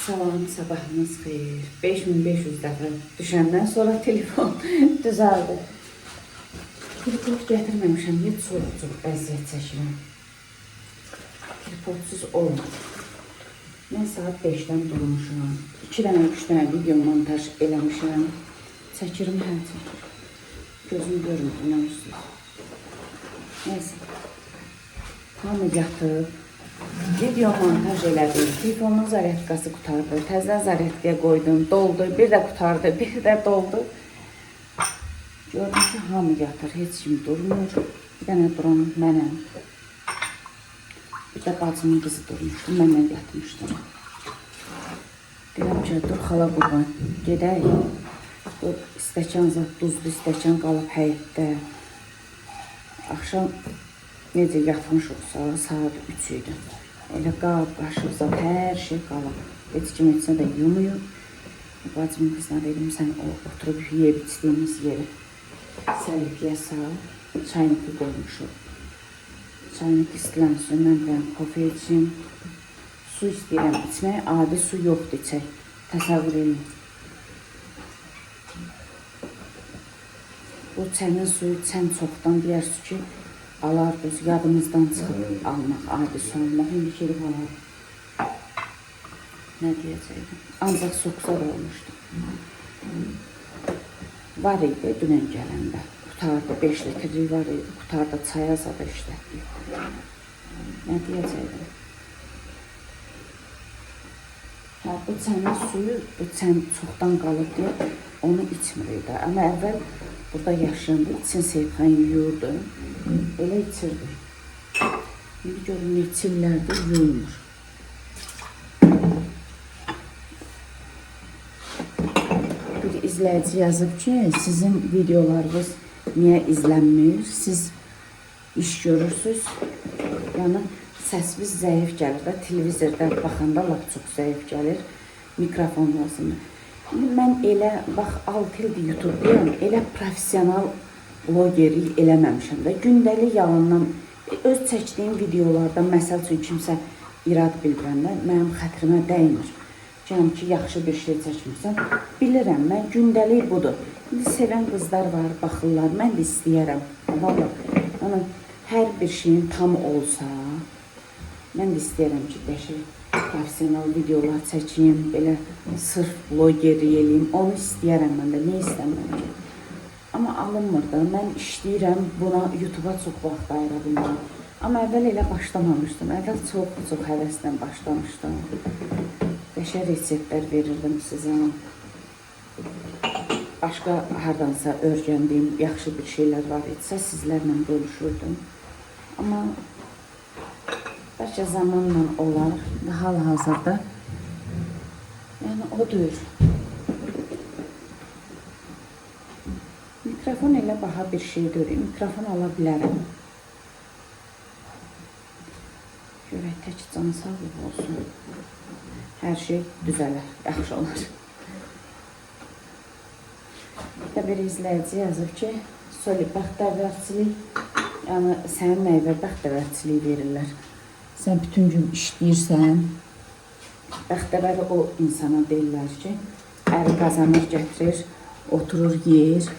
Salam, sabahınız xeyir. 5500 dəfə düşəndən sonra telefon düzəldi. Tripod gətirməmişəm, heç çox əziyyət çəkirəm. Tripodsuz olmadı. Mən saat 5-dən durmuşam. 2 dənə, 3 dənə video montaj eləmişəm. Çəkirim, çəkir. Gözüm görmür, inanırsınız. Neyse. Hamı yatıb. Video montaj elədim. Telefonun zaryadkası qutardı. Təzdən zaryadkaya qoydum, doldu. Bir də qutardı, bir də doldu. Gördüm ki, hamı yatır, heç kim durmur. Bir dənə duran mənəm. Bir də bacımın qızı durmuşdu, mənlə yatmışdı. Deyirəm ki, dur xala qurban, gedək. Bu stəkan zat, duzlu stəkan qalıb həyətdə. Axşam necə yatmışıqsa, saat 3 idi. Elə qab, qaşıq, zat, hər şey qalıb. Heç kim etsə də yumuyum. Bacımın qızına dedim, sən oturub yeyib içdiyimiz yeri səlikliyə sal. Çaynikli qoymuşum. Çaynik istilənsin, mən deyəm, kofe içim. Su istəyirəm içmək, adi su yoxdur içək. Təsəvvür edin. Bu çənin suyu çən çoxdan deyərsiz ki, alardınız, yadımızdan çıxıb almaq, adi su almaq, indi gelib alarım. Nə deyəcəkdim? Ancaq soxsar olmuşdu. Var idi dünən gələndə. Qutarda 5 litrlik var idi. Qutarda çaya zada işlətdik. Nə deyəcəkdim? Bu çənin suyu, bu çən çoxdan qalıb deyə onu içmirdi. Amma əvvəl burada yaşandı, için seyfan yuyurdu. Elə içirdi. İndi görün, neçə illərdir yuyulmur. Bir izləyici yazıb ki, sizin videolarınız niyə izlənmir? Siz iş görürsünüz. Yəni, səsiniz zəif gəlir də, televizorda baxanda lap çox zəif gəlir. Mikrofon lazımdır. Mən elə, bax, 6 ildir YouTube'dayım, elə profesional vlogeri eləməmişəm də. Gündəlik yalandan, öz çəkdiyim videolarda, məsəl üçün kimsə irad bildirəndə, mənim xətrimə dəymir. Canım ki, yaxşı bir şey çəkmirsən, bilirəm, mən gündəlik budur. İndi sevən qızlar var, baxırlar, mən də istəyərəm. Vallahi, hər bir şeyin tam olsa, mən də istəyərəm ki, profesional videolar çəkeyim, belə sırf vlogeri eləyim, onu istəyərəm mən də, nə istəmirəm. Amma alınmır da, mən işləyirəm, buna YouTube'a çox vaxt ayıra bilmirəm. Amma əvvəl elə başlamamışdım, əvvəl çox həvəslə başlamışdım. Qəşəng reseptlər verirdim sizə. Başqa hardansa öyrəndiyim yaxşı bir şeylər var etsə, sizlərlə bölüşürdüm. Amma bəlkə zamanla olar və hal-hazırda, yəni odur. Mikrofon elə baha bir şey deyil, mikrofon ala bilərəm. Görək, tək can sağlıq olsun. Hər şey düzələr, yaxşı olar. Bir izləyici yazıb ki, Soli, bəxtəvərçilik, yəni sənin meyvə bəxtəvərçiliyi verirlər. Sən bütün gün işləyirsən, bəxtəvəri o insana deyirlər ki, əri qazanır, gətirir, oturur, yeyir.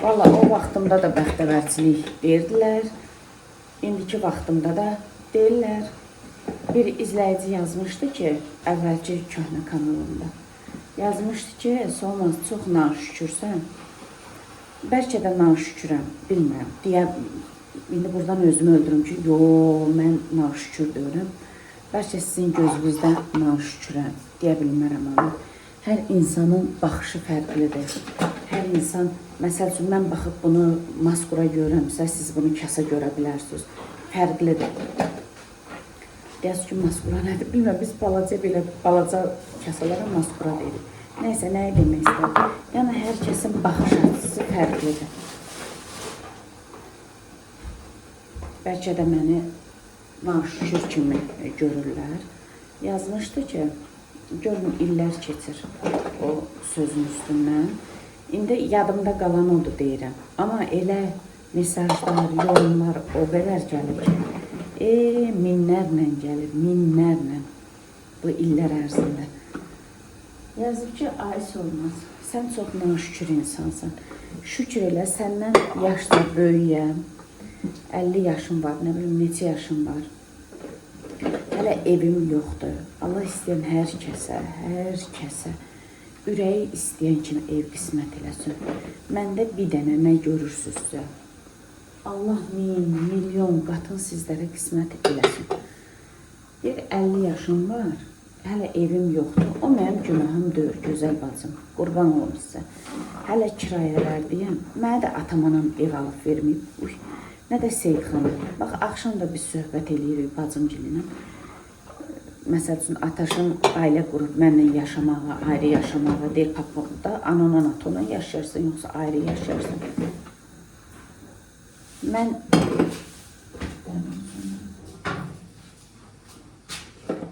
Valla o vaxtımda da bəxtəvərçilik deyirdilər, indiki vaxtımda da deyirlər. Bir izləyici yazmışdı ki, əvvəlki köhnə kanalımda, yazmışdı ki, sonra çox naşükürsən, bəlkə də naşükürəm, bilmirəm, deyəm. İndi buradan özümü öldürüm ki, mən naşükür deyirəm. Bəlkə sizin gözünüzdə naşükürəm, deyə bilmərəm onu. Hər insanın baxışı fərqlidir. Hər insan, məsəl üçün, mən baxıb bunu maskura görürəmsə, siz bunu kasa görə bilərsiniz. Fərqlidir. Deyəs ki, maskura nədir? Bilməm, biz balaca kasalara maskura deyirik. Nəysə, nəyə demək istəyirəm? Yəni, hər kəsin baxış açısı fərqlidir. Bəlkə də məni naşükür kimi görürlər. Yazmışdı ki, görün, illər keçir o sözün üstündən. İndi yadımda qalan odur deyirəm. Amma elə mesajlar, yorumlar o qədər gəlir ki, minlərlə gəlir, minlərlə bu illər ərzində. Yazıb ki, Ayşə olmaz. Sən çox naşükür insansan. Şükür elə, səndən yaşda böyüyəm. 50 yaşım var, nə bilim, neçə yaşım var. Hələ evim yoxdur. Allah istəyən hər kəsə ürəyi istəyən kimi ev qismət eləsin. Məndə bir dənə nə görürsünüzsə, Allah min, milyon qatın sizlərə qismət eləsin. Bir 50 yaşım var, hələ evim yoxdur. O mənim günahım deyil, gözəl bacım. Qurban olum sizə. Hələ kirayə verdiyəm. Mənə də atam anam ev alıb verməyib. Nə də Seyid xanım. Bax, axşam da biz söhbət eləyirik bacımgilinə. Məsəl üçün, ataşın ailə qurub mənlə yaşamağa, ayrı yaşamağa deyir, papa da anan atona yaşayarsın, yoxsa ayrı yaşayarsın. Mən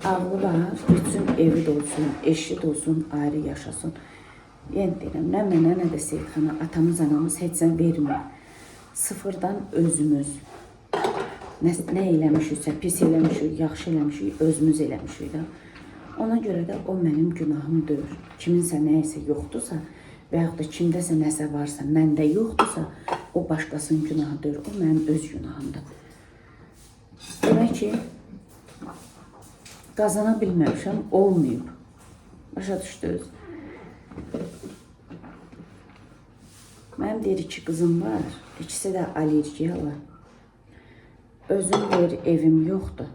ağlı var, bütün evi də olsun, eşi də olsun, ayrı yaşasın. Yəni deyirəm, nə mənə, nə də Seyid xana, atamız, anamız heç sən vermir. Sıfırdan özümüz nə eləmişiksə, pis eləmişik, yaxşı eləmişik, özümüz eləmişik də. Ona görə də o mənim günahım deyil. Kiminsə nəyəsə yoxdursa və yaxud da kimdəsə nəsə varsa, məndə yoxdursa, o başqasının günahı deyil, o mənim öz günahımdır. Demək ki, qazana bilməmişəm, olmayıb. Başa düşdünüz? Mənim deyir 2 qızım var, ikisi də allergiyalar. Özüm deyir evim yoxdur.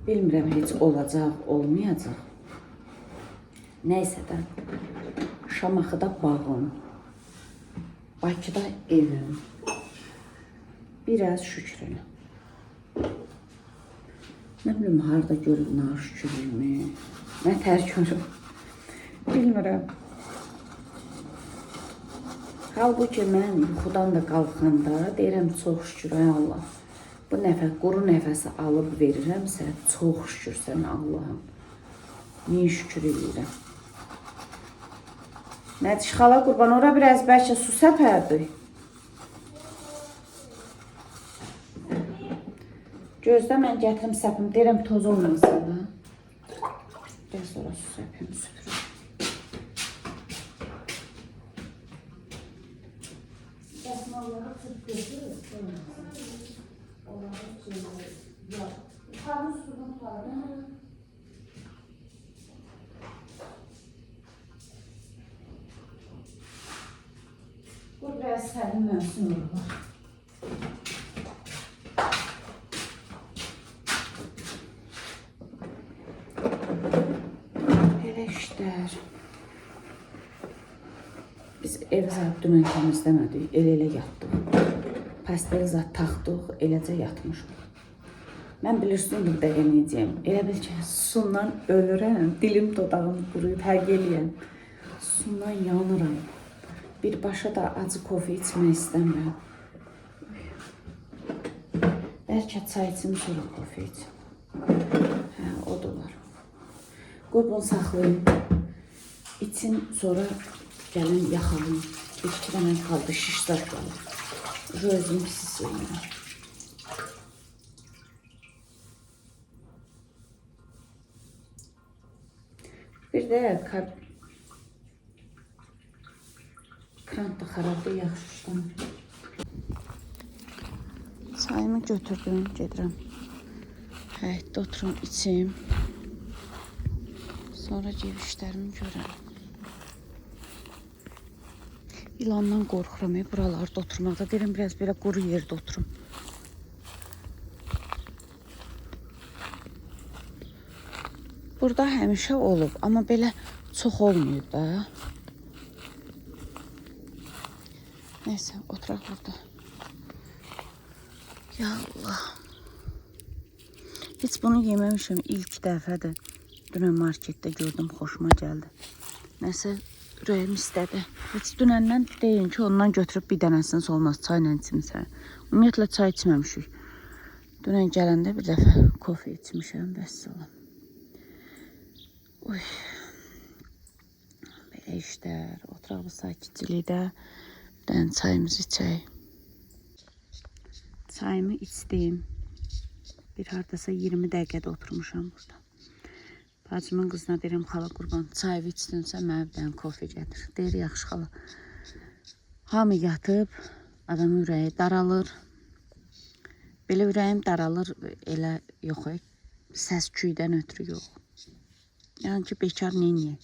Bilmirəm heç olacaq, olmayacaq. Nəysə də, Şamaxıda bağım, Bakıda evim. Biraz şükrünü. Nə bilim, harada görüb naşükürlüyümü, nə tər görüb, bilmirəm. Halbuki mən yuxudan da qalxanda deyirəm, çox şükür, ay Allah. Bu quru nəfəsi alıb verirəmsə, çox şükür sənə Allahım. Min şükür edirəm. Nədir, xala qurban, ora biraz bəlkə su səpərdik. Gözdə mən gətirim səpim, deyirəm toz olmasın da. Biraz ora su səpim, süpürüm. Dəsmalları tut götürür, onları çevirir. Yox, yuxarı suyunu tutarım. Bu biraz sərin mövsüm olur. Elə işlər. Biz ev zat dünən təmizləmədik, elə yatdıq. Pastel zat taxdıq, eləcə yatmışıq. Mən bilirsin burada yeməyəcəyim. Elə bil ki, sundan ölürəm, dilim dodağım quruyub, həq eləyəm. Sundan yanıram. Birbaşa da acı kofe içmək istəmirəm. Bəlkə çay içim, sonra kofe içim. Hə, o da var. Qurban saxlayın. İçin, sonra gəlin yaxalım. Bir-iki dənə qaldı, şişlər qalır. Özüm pis eləyirəm. Bir də krant da xarabdır, yaxşı işləmir. Çayımı götürdüm, gedirəm. Həyətdə oturum, içim. Sonra gev işlərimi görəm. İlandan qorxuram, buralarda oturmaqda. Deyirəm, biraz belə quru yerdə oturum. Burada həmişə olub, amma belə çox olmayıb da. Neysə, oturaq burada. Ya Allah. Heç bunu yeməmişəm, ilk dəfədir. Dünən marketdə gördüm, xoşuma gəldi. Nəsə ürəyim istədi. Heç dünəndən deyin ki, ondan götürüb bir dənəsini olmaz, çayla içimsə. Ümumiyyətlə çay içməmişik. Dünən gələndə bir dəfə kofe içmişəm, vəssalam. Uy. Belə işlər, oturaq bu sakitçilikdə. Bir dənə çayımızı içək. Çayımı içdim. Bir hardasa 20 dəqiqədə oturmuşam burada. Bacımın qızına deyirəm, xala qurban, çay içdinsə mənə bir dənə kofe gətir. Deyir, yaxşı xala. Hamı yatıb, adamın ürəyi daralır. Belə ürəyim daralır, elə yox, səs küydən ötürü yox. Yəni ki, bekar neyniyək?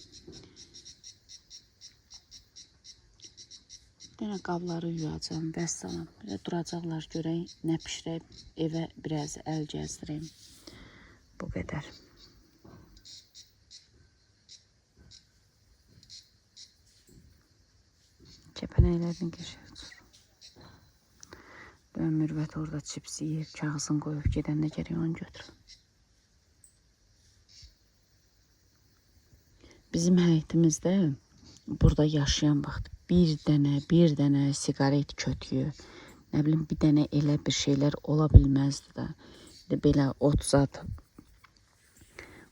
Yenə qabları yuyacam, vəssalam. Belə duracaqlar, görək, nə pişirək, evə biraz əl gəzdireyim. Bu qədər. Kəpənəklərdən geçir. Dön Mürvət orada çips yiyib, kağızını qoyub, gedəndə gərək onu götür. Bizim həyətimizdə burada yaşayan vaxt bir dənə sigaret kötüyü, nə bilim, bir dənə elə bir şeylər ola bilməzdi da. Belə ot zat,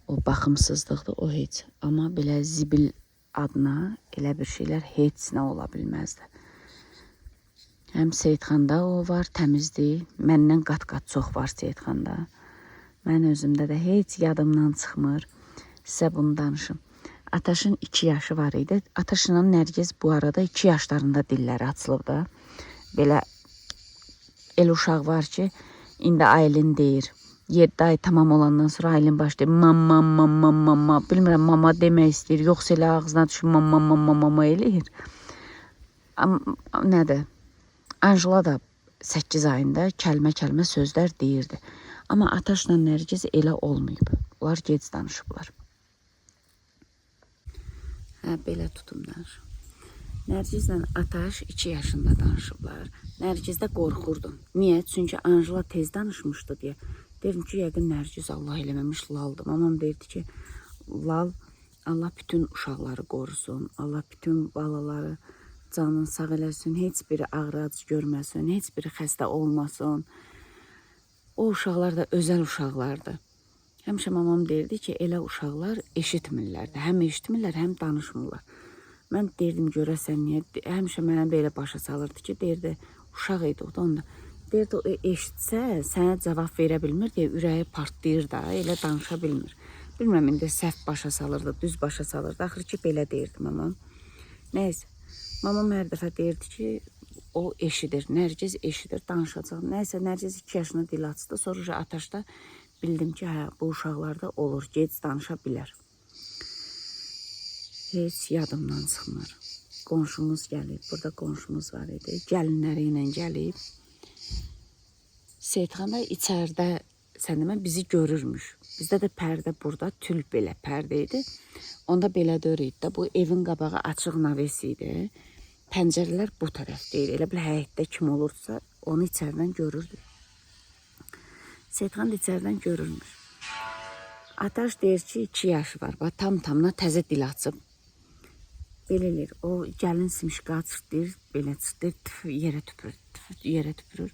o baxımsızlıqdır, o heç. Amma belə zibil adına elə bir şeylər heç nə ola bilməzdi. Həm Seyidxanda o var, təmizdir. Məndən qat-qat çox var Seyidxanda. Mən özümdə də heç yadımdan çıxmır. Sizə bunu danışım. Ataşın 2 yaşı var idi. Ataşla Nərgiz bu arada 2 yaşlarında dilləri açılıb da. Belə el uşaq var ki, indi Aylin deyir. 7 ay tamam olandan sonra Aylin başlayır. Mama. Bilmirəm, mama demək istəyir. Yoxsa elə ağzına düşür mama eləyir. Nədir? Anjela da 8 ayında kəlmə sözlər deyirdi. Amma Ataşla Nərgiz elə olmayıb. Onlar gec danışıblar. Belə tutum danışım. Nərgizlə Ataş 2 yaşında danışıblar. Nərgizdə qorxurdum. Niyə? Çünki Anjela tez danışmışdı deyə. Dedim ki, yəqin Nərgiz Allah eləməmiş Laldır. Mamam deyirdi ki, Lal Allah bütün uşaqları qorusun. Allah bütün balaları canını sağ eləsin. Heç biri ağrı-acı görməsin. Heç biri xəstə olmasın. O uşaqlar da özəl uşaqlardır. Həmişə mamam deyirdi ki, elə uşaqlar eşitmirlər də. Həm eşitmirlər, həm danışmırlar. Mən deyirdim, görəsən niyə? Həmişə mənə belə başa salırdı ki, deyirdi, uşaq idi o da onda. Deyirdi, o eşitsə, sənə cavab verə bilmir deyə ürəyi partlayır da, elə danışa bilmir. Bilməm, indi səhv başa salırdı, düz başa salırdı. Axır ki, belə deyirdi mamam. Nəysə, mamam hər dəfə deyirdi ki, o eşidir, Nərgiz eşidir, danışacaq. Nəysə, Nərgiz 2 yaşına dil açdı, sonra Ataşda bildim ki, hə, bu uşaqlarda olur, gec danışa bilər. Heç yadımdan çıxmır. Qonşumuz gəlib, burada qonşumuz var idi, gəlinləri ilə gəlib. Seyidxan da içəridə, sən demə, bizi görürmüş. Bizdə də pərdə burada, tül belə pərdə idi. Onda belə dörüydü də, bu evin qabağı açıq naves idi. Pəncərələr bu tərəfdə idi. Elə bil həyətdə kim olursa, onu içərdən görürdü. Seyidxan da içərdən görürmüş. Ataş deyir ki, 2 yaşı var. Tam-tamına təzə dil açıb. Belə eləyir. O gəlin simişqa çırtlayır, belə çırtlayır, yerə tüpürür.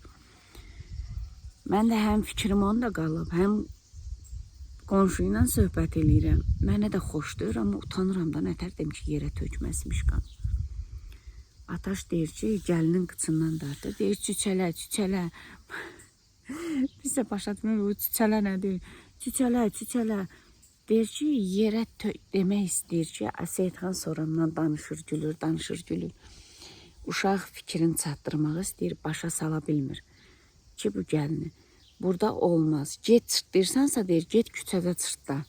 Mən də həm fikrim onda qalıb, həm qonşu ilə söhbət eləyirəm. Mənə də xoşdur, amma utanıram da nətər dedim ki, yerə tökməz simişqan. Ataş deyir ki, gəlinin qıçından dartır. Deyir, çüçələ. Biz də başa demir, o çüçələ nədir? Çüçələ. Deyir ki, yerə demək istəyir ki, Seyidxan sonramdan danışır, gülür. Uşaq fikrini çatdırmaq istəyir, başa sala bilmir ki, bu gəlini. Burada olmaz. Get çırtlayırsansa deyir, get küçədə çırtla.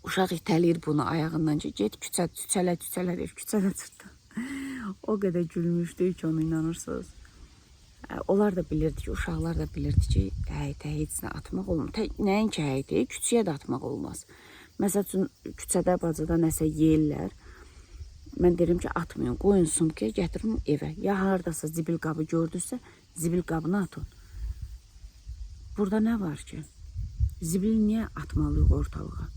Uşaq itəliyir bunu ayağından ki, get çüçələ deyir, küçədə çırtla. O qədər gülmüşdü ki, onu inanırsınız. Onlar da bilirdi ki, uşaqlar da bilirdi ki, həyətə heç nə atmaq olmaz. Nəinki həyətə, küçəyə də atmaq olmaz. Məsəl üçün, küçədə, bacada nəsə yeyirlər. Mən deyirəm ki, atmayın, qoyun sumkaya, gətirin evə. Ya haradasa zibil qabı gördürsə, zibil qabını atın. Burada nə var ki? Zibili niyə atmalıyıq ortalığa?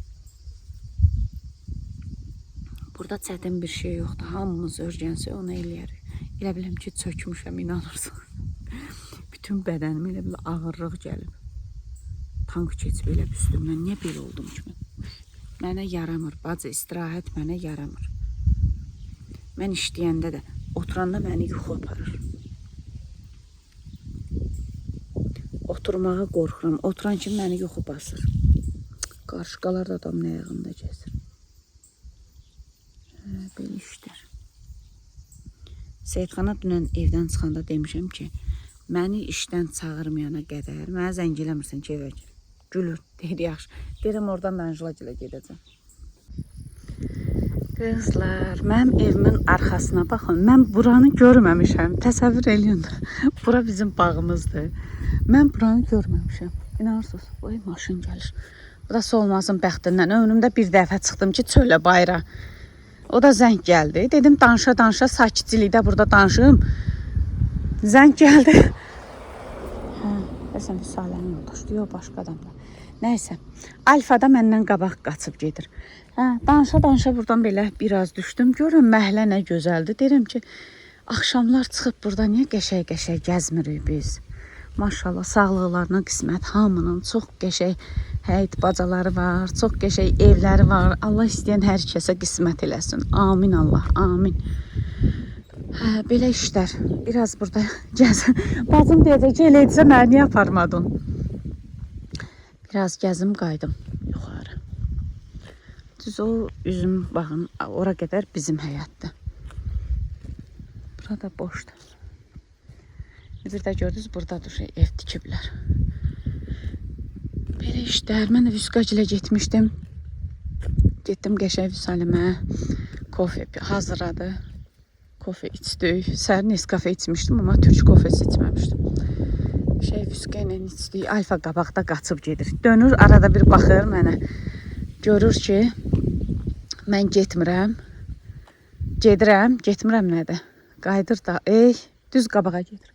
Burada çətin bir şey yoxdur. Hamımız örgənsə onu eləyərik. Elə biləm ki, çökmüşəm, inanırsın. Bütün bədənimə elə bir ağırlıq gəlib. Tank keçib elə üstümdən. Niyə belə oldum ki mən? Mənə yaramır. Bacı, istirahət mənə yaramır. Mən işləyəndə də, oturanda məni yuxu aparır. Oturmağa qorxuram. Oturan kimi məni yuxu basır. qarışqalar da adamın ayağında gəzir. Belə işlər. Seyidxana dünən evdən çıxanda demişəm ki, məni işdən çağırmayana qədər mənə zəng eləmirsən ki, evə gir. Gülür, deyir, yaxşı. Deyirəm, oradan Mənjula gilə gedəcəm. Qızlar, mənim evimin arxasına baxın. Mən buranı görməmişəm. Təsəvvür eləyin. Bura bizim bağımızdır. Mən buranı görməmişəm. İnanırsınız, oy maşın gəlir. Bu da olmasın bəxtindən. Ömrümdə bir dəfə çıxdım ki, çölə bayra. O da zəng gəldi. Dedim, danışa-danışa sakitçilikdə burada danışım. Zəng gəldi. Bəsən Salənin yoldaşdı, yox, başqa adamlar. Nəysə, Alfa da məndən qabaq qaçıb gedir. Danışa-danışa buradan belə biraz düşdüm. Görün, məhlə nə gözəldir. Deyirəm ki, axşamlar çıxıb burada niyə qəşəy-qəşəy gəzmirik biz? Maşallah, sağlıqlarına qismət, hamının çox qəşəy həyət bacaları var, çox qəşəy evləri var. Allah istəyən hər kəsə qismət eləsin. Amin Allah, amin. Belə işlər. Biraz burada gəzim. Bacım deyəcək ki, elə etsə məni niyə aparmadın? Biraz gəzim, qaydım yuxarı. Düz o üzüm bağın, ora qədər bizim həyətdir. Burada boşdur. Bir də gördünüz, buradadır ev tikiblər. Belə işlər. Mən də Vüsqagilə getmişdim. Getdim qəşəng Vüsalimə. Kofe hazırladı. Kofe içdik. Səhər Nescafe içmişdim, amma türk kofesi içməmişdim. Vüsqa ilə içdik. Alfa qabaqda qaçıb gedir. Dönür, arada bir baxır mənə. Görür ki, mən getmirəm. Gedirəm, getmirəm nədir? Qayıdır da, düz qabağa gedir.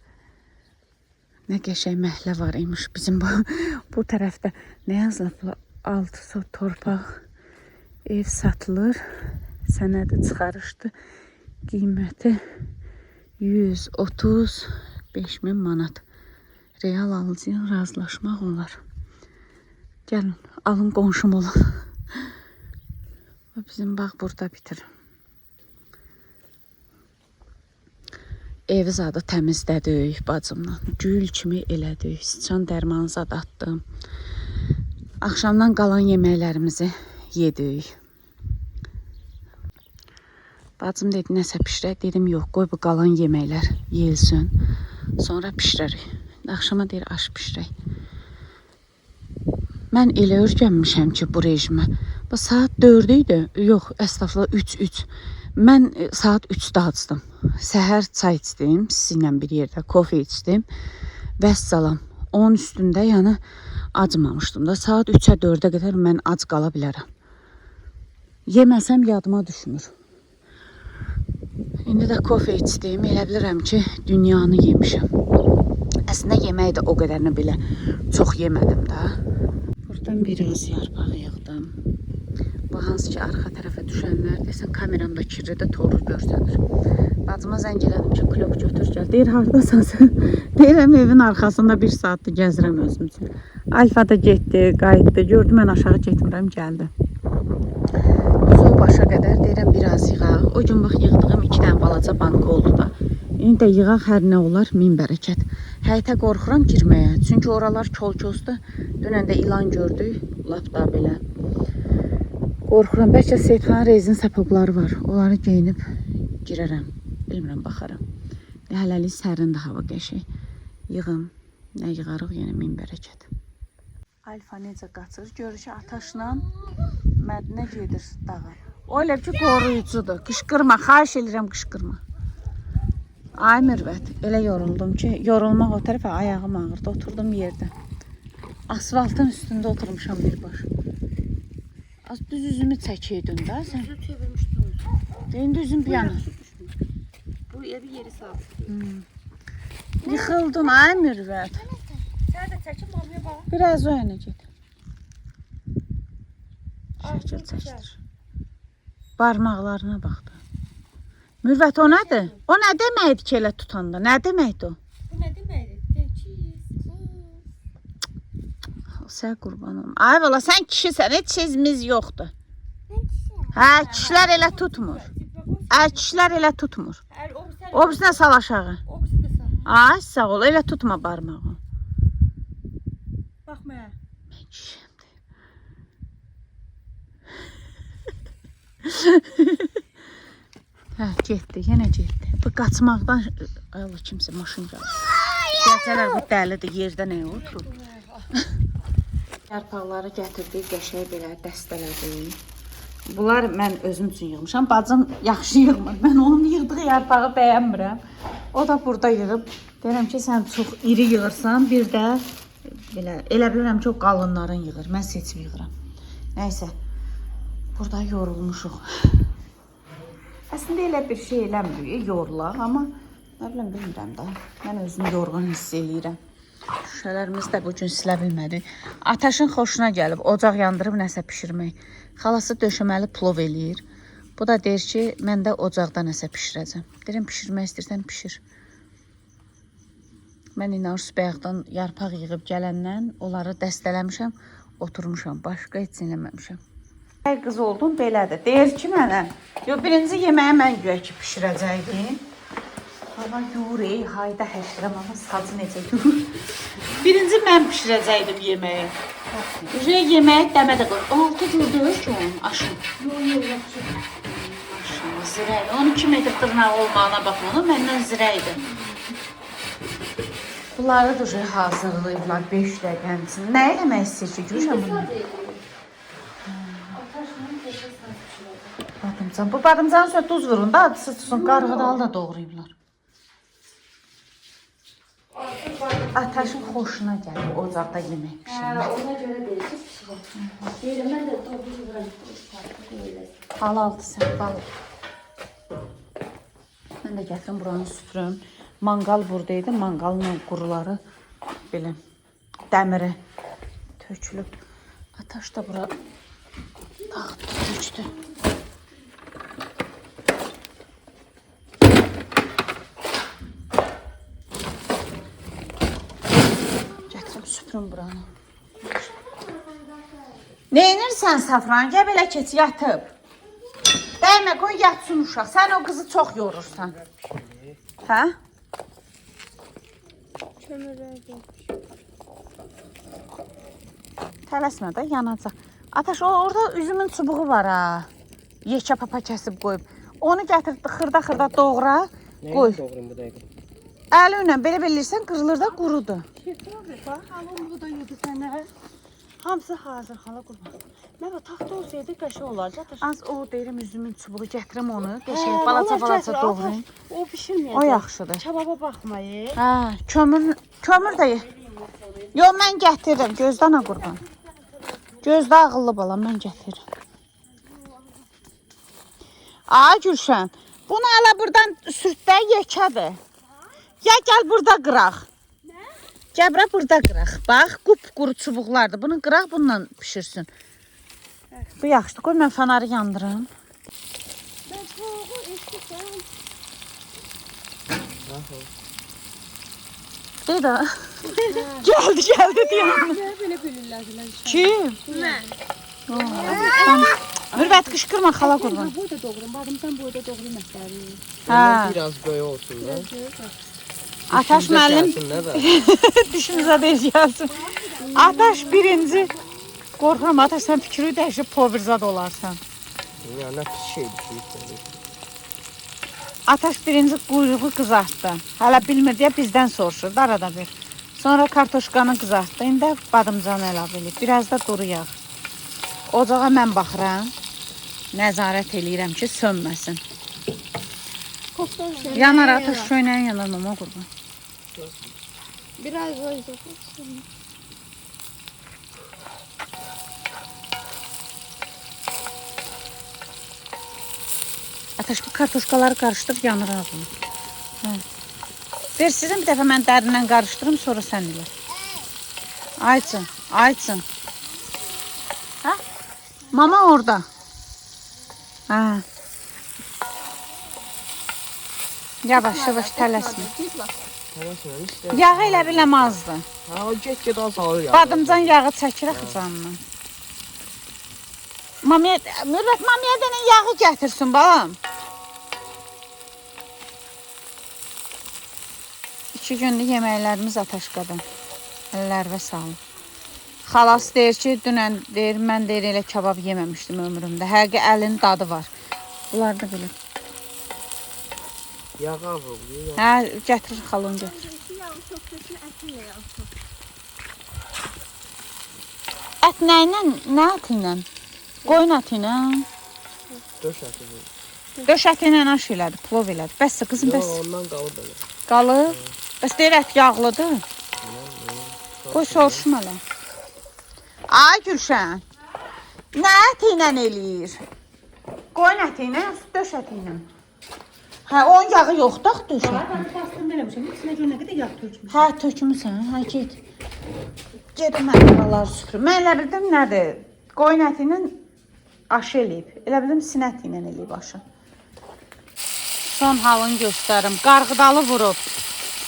Nə qəşəng məhlə var imiş bizim bu tərəfdə. Nə yazılıb? 6 sot torpaq, ev satılır, sənədi çıxarışdı. Qiyməti 135.000 manat. Real alıcıya razılaşmaq olar. Gəlin, alın qonşum olun. Bizim bağ burada bitir. Evi zadı təmizlədik bacımla. Gül kimi elədik. Sıçan dərmanı zad atdım. Axşamdan qalan yeməklərimizi yedik. Bacım dedi, nəsə pişirək. Dedim, yox, qoy bu qalan yeməklər yeyilsin. Sonra pişirərik. Axşama deyir, aş pişirək. Mən elə örgənmişəm ki, bu rejimə. Bu saat 4 idi. Yox, əstəğfurullah 3. Mən saat 3-də açdım. Səhər çay içdim, sizinlə bir yerdə kofe içdim. Vəssalam, onun üstündə yəni acmamışdım da. Saat 3-ə 4-ə qədər mən ac qala bilərəm. Yeməsəm yadıma düşmür. İndi də kofe içdim. Elə bilirəm ki, dünyanı yemişəm. Əslində yeməyi də o qədərini belə çox yemədim də. Buradan biraz yarpaq yığdım. Bu hansı ki, arxa tərəfə düşənlər, desən, kameramda kirridə torur görsənir. Bacıma zəng elədim ki, klok götür gəl. Deyir, haradasan sən? Deyirəm, evin arxasında 1 saatdır gəzirəm özüm üçün. Alfa da getdi, qayıtdı. Gördü, mən aşağı getmirəm, gəldi. Düz o başa qədər deyirəm, biraz yığaq. O gün bax, yığdığım 2 dənə balaca banka oldu da. İndi də yığaq, hər nə olar, min bərəkət. Həyətə qorxuram girməyə. Çünki oralar kol-kosdur. Dünən də ilan gördük, lap da belə. Qorxuram, bəlkə Seyidxanın rezin səpəqları var. Onları geyinib girərəm. Bilmirəm, baxaram. Hələlik sərindir hava qəşəng. Yığım. Nə yığarıq, yenə min bərəkət. Alfa necə qaçır? Görür ki, ataşla Mədinə gedir dağa. O elə ki, qoruyucudur. Qışqırma, xahiş edirəm, qışqırma. Ay Mürvət, elə yoruldum ki, yorulmaq o tərəfə ayağım ağırdı. Oturdum yerdə. Asfaltın üstündə oturmuşam birbaş. Az düz üzümü çəkəydin də sən. Düzü çevirmişdim. İndi üzüm bir yana. Bu evi yeri sağ. Yıxıldın ay Mürvət. Sən də çəkin, mamaya bax. Biraz o yana get. Şəkil çəkdir. Barmaqlarına baxdı. Mürvət, o nədir? O nə deməkdir ki, elə tutanda? Nə deməkdir o? Bu nə deməkdir? Sən qurban olma. Ay valla, sən kişisən, heç çizimiz yoxdur. Hə, kişilər elə tutmur. Kişilər elə tutmur. O birisine sal aşağı. Ay, sağ ol, elə tutma barmağı. Baxma. Hə, getdi, yenə getdi. Bu qaçmaqdan Allah kimsə maşın gəlir. Gecələr bu dəlidir, yerdə nə oturub? Yarpaqları gətirdik, qəşəng belə dəstələdim. Bunlar mən özüm üçün yığmışam. Bacım yaxşı yığmır. Mən onun yığdığı yarpağı bəyənmirəm. O da burada yığıb. Deyirəm ki, sən çox iri yığırsan, bir də belə elə bilirəm çox qalınların yığır. Mən seçib yığıram. Nəysə. Burada yorulmuşuq. Əslində elə bir şey eləmirik, yorulaq, amma nə bilim bilmirəm də. Mən özümü yorğun hiss eləyirəm. Şüşələrimizi də bugün silə bilmədik. Ataşın xoşuna gəlib, ocaq yandırıb nəsə pişirmək. Xalası döşəməli plov eləyir. Bu da deyir ki, mən də ocaqda nəsə pişirəcəm. Deyirəm, pişirmək istəyirsən, pişir. Mən inanır bayaqdan yarpaq yığıb gələndən onları dəstələmişəm, oturmuşam, başqa heç eləməmişəm. Ay qız oldum, belədir. Deyir ki, mənə, birinci yeməyi mən güya ki, pişirəcəkdim. Hava yur, hayda həşrəm, ama sazı necə yur. Birinci mən pişirəcəkdim yeməyi. Yeməyi dəmədə qoy. 6 gürdür ki, onun aşın. Aşın, zirəydi. 12 metr dırnağı olmağına baxma, onu məndən zirəydi. Bunları da hazırlayıblar 5 dəqiqənin içində. Nə eləmək istəyir ki, Gülşən bunu? Badımcan. Bu badımcanın üstünə duz vurun da, adısı tutsun, qarğıdalı da doğrayıblar. Ataşın xoşuna gəlir ocaqda yemək pişirmək. Ona görə deyir ki, pişirəm. Deyirəm, mən də doğru vuram. Halaldır sən, balıq. Mən də gətirim buranı süpürüm. Manqal buradaydı, manqalın quruları belə dəmiri tökülüb. Ataş da bura dağıtdı, tökdü. Süpürün buranı. Neynirsən Safran? Gəl belə keç, yatıb. Dəymə, qoy yatsın uşaq. Sən o qızı çox yorursan. Hə? Tələsmə də, yanacaq. Ataş, orada üzümün çubuğu var ha. Yekə papa kəsib qoyub. Onu gətir, xırda-xırda doğra, qoy. Nəyi doğrayım bu dəqiqə? Əli ilə belə bilirsən, qırılır da qurudur. Bax, halım bu da yedi sənə. Hamısı hazır, hala qurban. Mən o taxta olsaydı qəşəng olacaq. Az o deyirəm üzümün çubuğu gətirəm onu. Qəşəng balaca doğrayım. O bişirməyəcək. O yaxşıdır. Kababa baxmayın. Hə, kömür də. Yox, mən gətirirəm. Gözdən ha qurban. Gözdə ağıllı balam, mən gətirirəm. Ay Gülşən, bunu ala buradan sürtdə yekədir. Ya gəl burada qıraq. Nə? Gəl burada qıraq. Bax, qupquru çubuqlardır. Bunu qıraq, bununla pişirsin. Bu yaxşıdır. Qoy mən fanarı yandırım. Mən çoğu eşitəm. Deyir də. Gəldi deyəm. Nə belə bilirlər? Kim? Mən. Mürvət qışqırma xala qurban. Boyda doğrayım, badımdan boyda doğrayım məsələri. Hə. Biraz böyük olsun da. Ataş müəllim dişimizə deyir gəlsin. Ataş birinci. Qorxuram, Ataş sən fikri dəyişib povirzad olarsan. Ya nə pis şeydir. Ataş birinci quyruğu qızartdı. Hələ bilmir deyə bizdən soruşur, arada bir. Sonra kartoşkanı qızartdı. İndi badımcanı əlavə edib. Biraz da duru yağ. Ocağa mən baxıram. Nəzarət eləyirəm ki, sönməsin. Yanar Ataş, şöynəyin yanar mama qurban. Biraz boyda. Ataş, bu kartoşkaları qarışdır, yanır ağzını. Hə. Ver sizin bir dəfə mən dərindən qarışdırım, sonra sən elə. Ayçın. Hə? Mama orada. Hə. Yavaş tələsmə. Yağı elə biləm azdır. Ha, o get azalır ya. Badımcan yağı çəkir axı canından. Mürvət, mamaya dənə yağı gətirsin, balam. 2 gündür yeməklərimiz Ataşqadan. Əllərvə sağlıq. Xalası deyir ki, dünən deyir, mən deyir elə kabab yeməmişdim ömrümdə. Həqiqi əlinin dadı var. Bunlar da belə. Yağı vuruluyor. Hə, gətir xalon gətir. Ət nə ilə? Nə əti ilə? Qoyun əti ilə? Döş eti bu. Döş əti ilə aş elədi, plov elədi. Bəssə qızım, Yo, bəs. ondan qalır belə. Qalır. Bəs deyir ət yağlıdır. Qoy soruşma elə. Ay Gülşən. Nə əti ilə eləyir? Qoyun əti ilə, döş əti ilə. Hə, onun yağı yoxdur döş əti. Ben pastını eləmişəm. İçinə görə nə qədər yağ tökmüşəm. Hə, tökmüsən. Hə, get. Gedim mən buraları süpürüm. Mən elə bildim nədir? Qoyun əti ilə aşı eləyib. Elə bildim sinə əti ilə eləyib aşı. Son halını göstərim. Qarğıdalı vurub.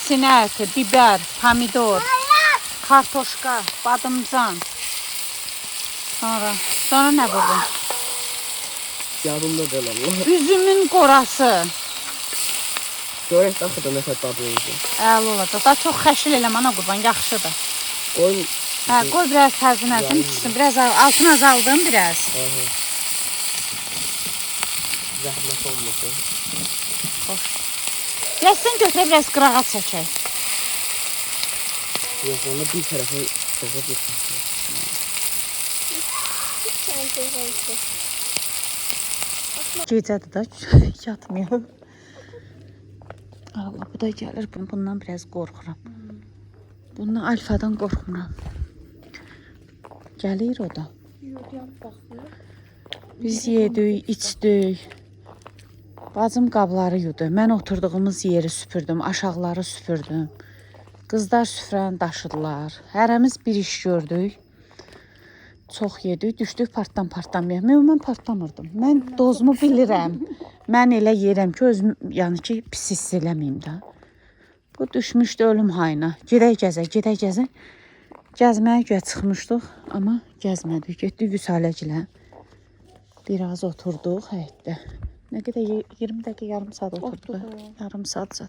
Sinə əti, biber, pomidor, kartoşka, badımcan. Sonra nə vurdum? Yarımda belə Allah. Üzümün qorası. Görək daxı da nə qədər dadı olacaq. Əla olacaq. Daha çox xəşil eləmə ana qurban, yaxşıdır. Qoyun. Hə, qoy biraz təzminəsin, pişsin. Biraz altını azaldım biraz. Aha. Zəhmət olmasın. Xoş. Gəlsin götürə biraz qırağa çəkək. Yox, onu bir tərəfə soğa getməsin. Gecədir da yatmayalım. Allah, bu da gəlir. Bundan biraz qorxuram. Bundan alfadan qorxmuram. Gəlir o da. Biz yedik, içdik. Bacım qabları yudu. Mən oturduğumuz yeri süpürdüm, aşağıları süpürdüm. Qızlar süfrəni daşıdılar. Hərəmiz bir iş gördük. Çox yedik, düşdük partdan yemək. Mən partlamırdım. Mən dozumu bilirəm. Mən elə yerəm ki, özüm yəni ki, pis hiss eləməyim də. Bu düşmüşdü ölüm hayına. Gedək gəzə. Gəzməyə göyə çıxmışdıq, amma gəzmədik. Getdik Vüsaləgilə. Biraz oturduq həyətdə. Nə qədər 20 dəqiqə, yarım saat oturduq. Yarım saat.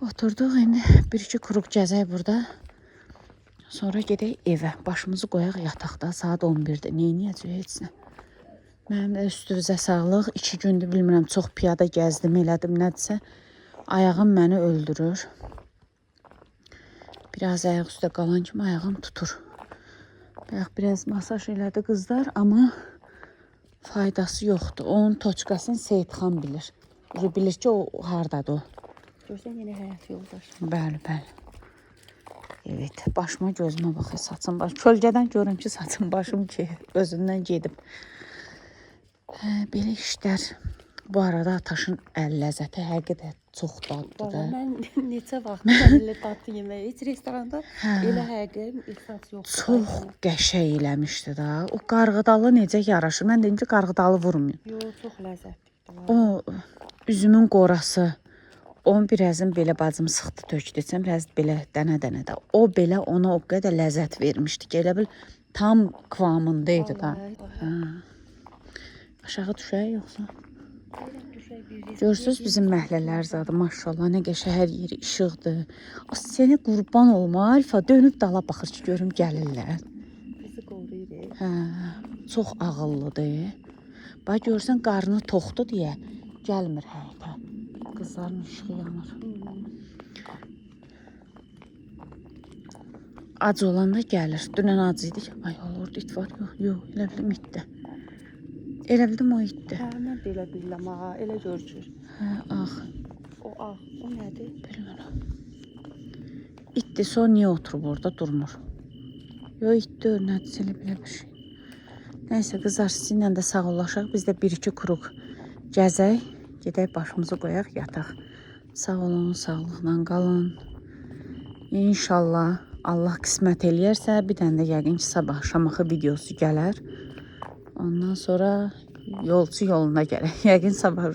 Oturduq, indi bir-iki kuruq gəzək burada. Sonra gedək evə. Başımızı qoyaq yataqda. Saat 11-dir. Neyniyəcək heç nə? Mənim də üstünüzə sağlıq. 2 gündür bilmirəm, çox piyada gəzdim, elədim nədirsə. Ayağım məni öldürür. Biraz ayaq üstə qalan kimi ayağım tutur. Biraz masaj elədi qızlar, amma faydası yoxdur. Onun toçkasını Seyidxan bilir. Bilir ki, o hardadır o. Görsən yenə həyat yoldaş. Bəli. Evet, başıma gözümə baxır, saçım baş. Kölgədən görürüm ki, saçım başım ki, özündən gedib. Belə işlər. Bu arada Ataşın əl ləzzəti həqiqətən çox dadlıdır da. Mən neçə vaxt səninlə tatlı yeməyə, heç restoranda elə həqiqətən ehsas yoxdur. Çox qəşəng eləmişdi da. O qarğıdalı necə yaraşır? Mən deyim ki, qarğıdalı vurmayın. Yox, çox ləzzətlidir. O üzümün qorası. Onun birazın belə bacım sıxdı tökdü. Biraz belə dənə-dənə də. O belə ona o qədər ləzzət vermişdi ki, elə bil tam kıvamındaydı da. Aşağı düşək yoxsa? Görürsünüz bizim məhəllələr zadı, maşallah, nə qəşəng hər yeri işıqdır. O səni qurban olma, Alfa dönüb dala baxır ki, görüm gəlirlər. Bizi qoruyur. Hə, çox ağıllıdır. Bax görsən qarnı toxdur deyə gəlmir həyətə. Qızların işığı yanır. Ac olanda gəlir. Dünən ac idik. Ay olurdu, it var. Yox, elə bildim itdi. Elə bildim o itdi. Hə, mən də elə bilirəm, elə görünür. Hə, ağ. O ağ, o nədir? Bilmirəm. İtdi, sonra niyə oturub orada durmur? Yox, itdi, nədir, elə belə bir şey. Nəysə, qızlar, sizinlə də sağollaşaq. Biz də 1-2 kuruq gəzək. Gedək başımızı qoyaq, yataq. Sağ olun, sağlıqla qalın. İnşallah Allah qismət eləyərsə, bir dənə də yəqin ki, sabah Şamaxı videosu gələr. Ondan sonra yolçu yoluna gələk. Yəqin sabah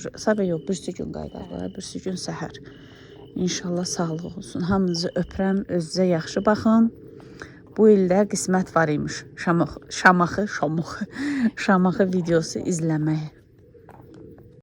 yox, birisi gün qayıdaqlar, birisi gün səhər. İnşallah sağlıq olsun. Hamınızı öpürəm, özünüzə yaxşı baxın. Bu ildə qismət var imiş Şamaxı videosu izləmək.